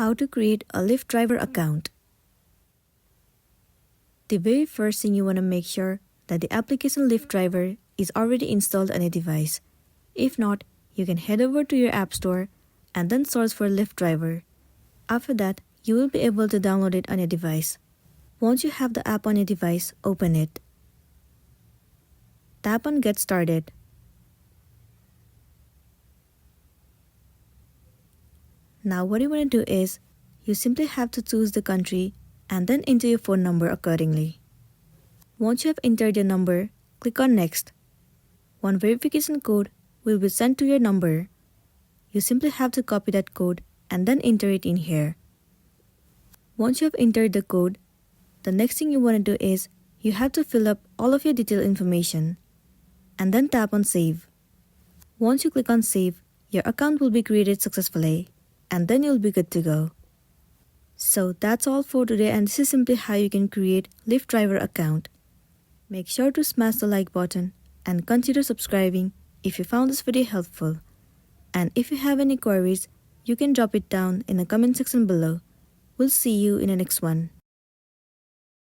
How to create a Lyft Driver account. The very first thing you want to make sure that the application Lyft Driver is already installed on a device. If not, you can head over to your app store and then search for Lyft Driver. After that, you will be able to download it on your device. Once you have the app on your device, open it. Tap on Get Started. Now what you want to do is, you simply have to choose the country and then enter your phone number accordingly. Once you have entered your number, click on Next. One verification code will be sent to your number. You simply have to copy that code and then enter it in here. Once you have entered the code, the next thing you want to do is, you have to fill up all of your detailed information and then tap on Save. Once you click on Save, your account will be created successfully and then you'll be good to go. So that's all for today, and this is simply how you can create Lyft Driver account. Make sure to smash the like button and consider subscribing if you found this video helpful. And if you have any queries, you can drop it down in the comment section below. We'll see you in the next one.